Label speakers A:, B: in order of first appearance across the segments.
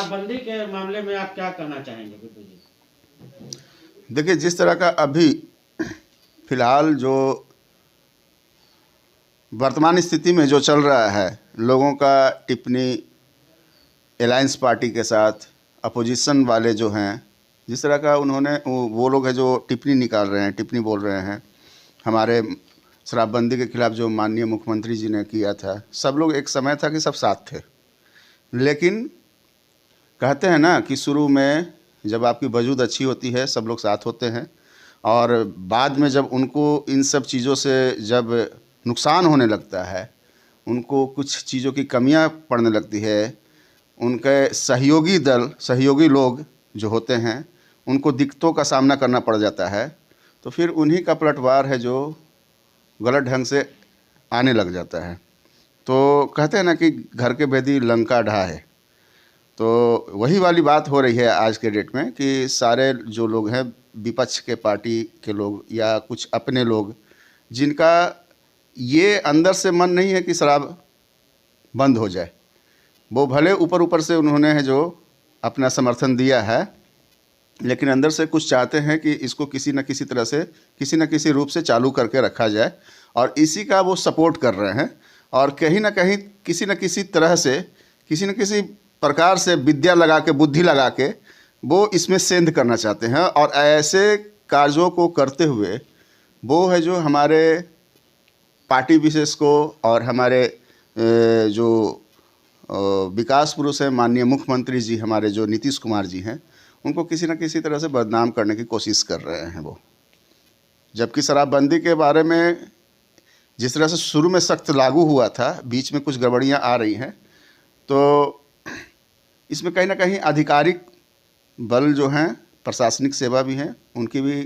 A: शराबबंदी के मामले में आप क्या कहना चाहेंगे बिट्टू जी?
B: देखिए, जिस तरह का अभी फिलहाल जो वर्तमान स्थिति में जो चल रहा है, लोगों का टिप्पणी अलायंस पार्टी के साथ अपोजिशन वाले जो हैं, जिस तरह का उन्होंने वो लोग हैं जो टिप्पणी निकाल रहे हैं, टिप्पणी बोल रहे हैं हमारे शराबबंदी के खिलाफ जो माननीय मुख्यमंत्री जी ने किया था, सब लोग एक समय था कि सब साथ थे। लेकिन कहते हैं ना कि शुरू में जब आपकी वजूद अच्छी होती है सब लोग साथ होते हैं, और बाद में जब उनको इन सब चीज़ों से जब नुकसान होने लगता है, उनको कुछ चीज़ों की कमियां पड़ने लगती है, उनके सहयोगी दल, सहयोगी लोग जो होते हैं, उनको दिक्कतों का सामना करना पड़ जाता है, तो फिर उन्हीं का पलटवार है जो गलत ढंग से आने लग जाता है। तो कहते हैं ना कि घर के भेदी लंका ढा है, तो वही वाली बात हो रही है आज के डेट में कि सारे जो लोग हैं विपक्ष के पार्टी के लोग या कुछ अपने लोग, जिनका ये अंदर से मन नहीं है कि शराब बंद हो जाए, वो भले ऊपर ऊपर से उन्होंने है जो अपना समर्थन दिया है, लेकिन अंदर से कुछ चाहते हैं कि इसको किसी न किसी तरह से, किसी न किसी रूप से चालू करके रखा जाए, और इसी का वो सपोर्ट कर रहे हैं। और कहीं ना कहीं किसी न किसी तरह से, किसी न किसी प्रकार से विद्या लगा के, बुद्धि लगा के वो इसमें सेंध करना चाहते हैं। और ऐसे कार्यों को करते हुए वो है जो हमारे पार्टी विशेष को और हमारे जो विकास पुरुष हैं माननीय मुख्यमंत्री जी हमारे जो नीतीश कुमार जी हैं, उनको किसी न किसी तरह से बदनाम करने की कोशिश कर रहे हैं वो। जबकि शराबबंदी के बारे में जिस तरह से शुरू में सख्त लागू हुआ था, बीच में कुछ गड़बड़ियां आ रही हैं, तो इसमें कहीं ना कहीं आधिकारिक बल जो हैं, प्रशासनिक सेवा भी हैं, उनकी भी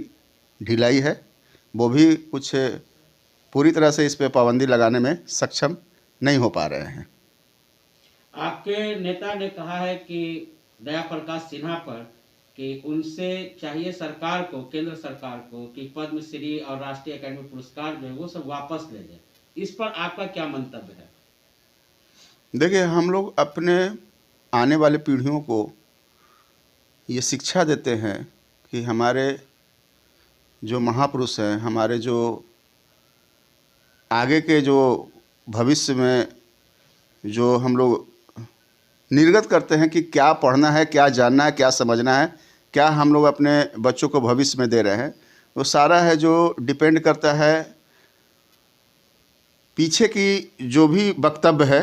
B: ढिलाई है। वो भी कुछ पूरी तरह से इस पे पाबंदी लगाने में सक्षम नहीं हो पा रहे हैं।
A: आपके नेता ने कहा है कि दया प्रकाश सिन्हा पर कि उनसे चाहिए सरकार को, केंद्र सरकार को, कि पद्मश्री और राष्ट्रीय अकादमी पुरस्कार जो है वो सब वापस ले जाए। इस पर आपका क्या मंतव्य है?
B: देखिए, हम लोग अपने आने वाले पीढ़ियों को ये शिक्षा देते हैं कि हमारे जो महापुरुष हैं, हमारे जो आगे के जो भविष्य में जो हम लोग निर्गत करते हैं कि क्या पढ़ना है, क्या जानना है, क्या समझना है, क्या हम लोग अपने बच्चों को भविष्य में दे रहे हैं, वो सारा है जो डिपेंड करता है पीछे की जो भी वक्तव्य है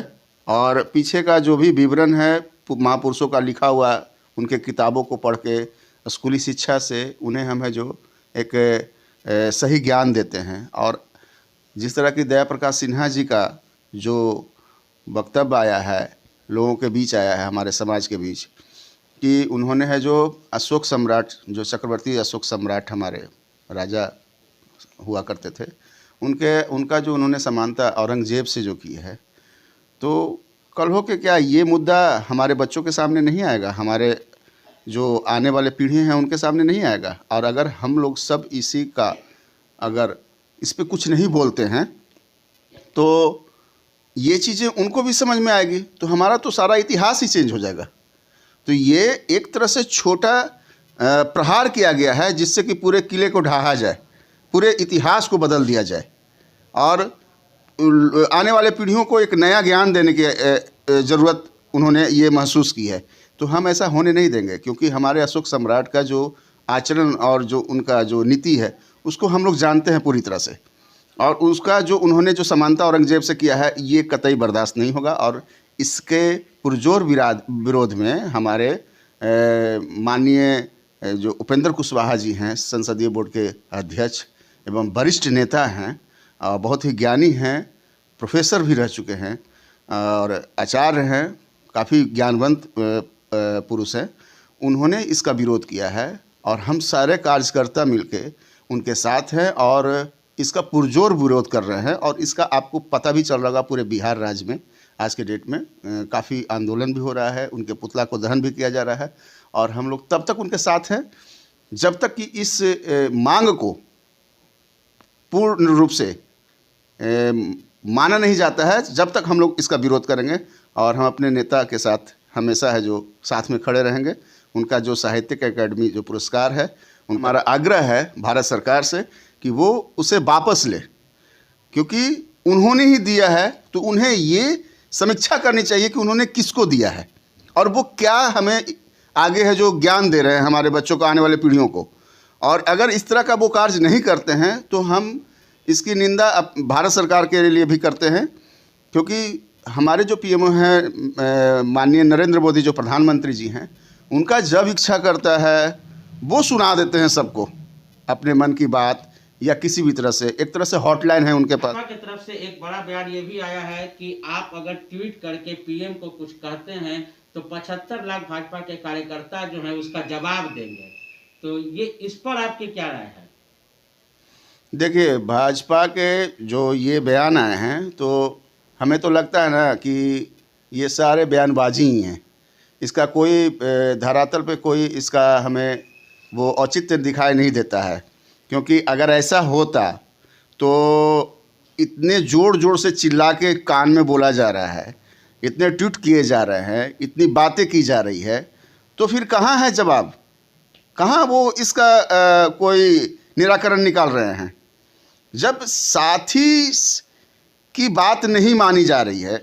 B: और पीछे का जो भी विवरण है महापुरुषों का लिखा हुआ, उनके किताबों को पढ़ के, स्कूली शिक्षा से उन्हें हम है जो एक सही ज्ञान देते हैं। और जिस तरह की दया प्रकाश सिन्हा जी का जो वक्तव्य आया है, लोगों के बीच आया है, हमारे समाज के बीच, कि उन्होंने है जो अशोक सम्राट, जो चक्रवर्ती अशोक सम्राट हमारे राजा हुआ करते थे, उनका जो उन्होंने समानता औरंगजेब से जो की है, तो कल हो के क्या ये मुद्दा हमारे बच्चों के सामने नहीं आएगा, हमारे जो आने वाले पीढ़ी हैं उनके सामने नहीं आएगा। और अगर हम लोग सब इसी का, अगर इस पे कुछ नहीं बोलते हैं, तो ये चीज़ें उनको भी समझ में आएगी, तो हमारा तो सारा इतिहास ही चेंज हो जाएगा। तो ये एक तरह से छोटा प्रहार किया गया है जिससे कि पूरे किले को ढहा जाए, पूरे इतिहास को बदल दिया जाए, और आने वाले पीढ़ियों को एक नया ज्ञान देने की ज़रूरत उन्होंने ये महसूस की है। तो हम ऐसा होने नहीं देंगे, क्योंकि हमारे अशोक सम्राट का जो आचरण और जो उनका जो नीति है उसको हम लोग जानते हैं पूरी तरह से, और उसका जो उन्होंने जो समानता औरंगजेब से किया है ये कतई बर्दाश्त नहीं होगा। और इसके पुरजोर विरोध में हमारे माननीय जो उपेंद्र कुशवाहा जी हैं, संसदीय बोर्ड के अध्यक्ष एवं वरिष्ठ नेता हैं, बहुत ही ज्ञानी हैं, प्रोफेसर भी रह चुके हैं और आचार्य हैं, काफ़ी ज्ञानवंत पुरुष हैं, उन्होंने इसका विरोध किया है। और हम सारे कार्यकर्ता मिलके उनके साथ हैं और इसका पुरजोर विरोध कर रहे हैं। और इसका आपको पता भी चल रहा होगा, पूरे बिहार राज्य में आज के डेट में काफ़ी आंदोलन भी हो रहा है, उनके पुतला को दहन भी किया जा रहा है। और हम लोग तब तक उनके साथ हैं जब तक कि इस मांग को पूर्ण रूप से माना नहीं जाता है, जब तक हम लोग इसका विरोध करेंगे। और हम अपने नेता के साथ हमेशा है जो साथ में खड़े रहेंगे। उनका जो साहित्यिक अकेडमी जो पुरस्कार है, हमारा आग्रह है भारत सरकार से कि वो उसे वापस ले, क्योंकि उन्होंने ही दिया है तो उन्हें ये समीक्षा करनी चाहिए कि उन्होंने किसको दिया है और वो क्या हमें आगे है जो ज्ञान दे रहे हैं हमारे बच्चों को, आने वाले पीढ़ियों को। और अगर इस तरह का वो कार्य नहीं करते हैं तो हम इसकी निंदा भारत सरकार के लिए भी करते हैं, क्योंकि हमारे जो पीएमओ हैं माननीय नरेंद्र मोदी जो प्रधानमंत्री जी हैं, उनका जब इच्छा करता है वो सुना देते हैं सबको अपने मन की बात, या किसी भी तरह से एक तरह से हॉटलाइन है उनके पास।
A: भाजपा की तरफ से एक बड़ा बयान ये भी आया है कि आप अगर ट्वीट करके पीएम को कुछ कहते हैं तो 75 लाख भाजपा के कार्यकर्ता जो है उसका जवाब देंगे, तो ये इस पर आपकी क्या राय है?
B: देखिए, भाजपा के जो ये बयान आए हैं तो हमें तो लगता है ना कि ये सारे बयानबाजी ही हैं। इसका कोई धरातल पे कोई इसका हमें वो औचित्य दिखाई नहीं देता है, क्योंकि अगर ऐसा होता तो इतने ज़ोर ज़ोर से चिल्ला के कान में बोला जा रहा है, इतने ट्वीट किए जा रहे हैं, इतनी बातें की जा रही है, तो फिर कहाँ है जवाब? कहाँ वो इसका कोई निराकरण निकाल रहे हैं? जब साथी की बात नहीं मानी जा रही है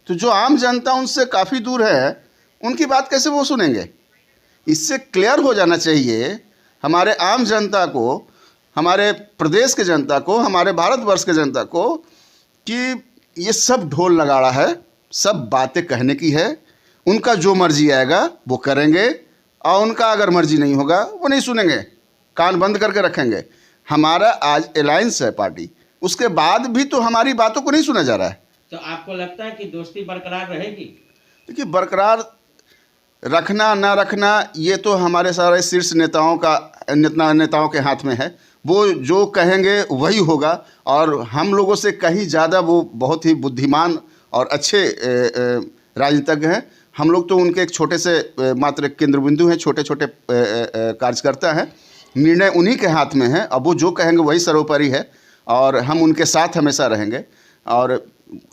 B: तो जो आम जनता उनसे काफ़ी दूर है उनकी बात कैसे वो सुनेंगे? इससे क्लियर हो जाना चाहिए हमारे आम जनता को, हमारे प्रदेश के जनता को, हमारे भारतवर्ष के जनता को कि ये सब ढोल नगाड़ा है, सब बातें कहने की है। उनका जो मर्जी आएगा वो करेंगे और उनका अगर मर्जी नहीं होगा वो नहीं सुनेंगे, कान बंद करके रखेंगे। हमारा आज अलायंस है पार्टी, उसके बाद भी तो हमारी बातों को नहीं सुना जा रहा है।
A: तो आपको लगता है कि दोस्ती बरकरार रहेगी?
B: देखिए, बरकरार रखना ना रखना ये तो हमारे सारे शीर्ष नेताओं के हाथ में है। वो जो कहेंगे वही होगा, और हम लोगों से कहीं ज़्यादा वो बहुत ही बुद्धिमान और अच्छे राजनीतिज्ञ हैं। हम लोग तो उनके एक छोटे से मात्र केंद्र बिंदु हैं, छोटे छोटे कार्यकर्ता हैं। निर्णय उन्हीं के हाथ में है, अब वो जो कहेंगे वही सर्वोपरि है और हम उनके साथ हमेशा रहेंगे। और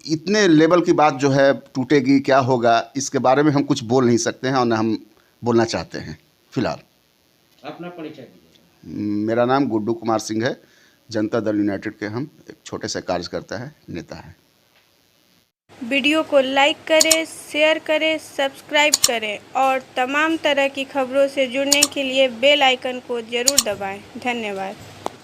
B: इतने लेवल की बात जो है टूटेगी, क्या होगा, इसके बारे में हम कुछ बोल नहीं सकते हैं और न हम बोलना चाहते हैं फिलहाल।
A: अपना परिचय दीजिए।
B: मेरा नाम गुड्डू कुमार सिंह है। जनता दल यूनाइटेड के हम एक छोटे से कार्यकर्ता है, नेता है।
C: वीडियो को लाइक करें, शेयर करें, सब्सक्राइब करें और तमाम तरह की खबरों से जुड़ने के लिए बेल आइकन को ज़रूर दबाएं। धन्यवाद।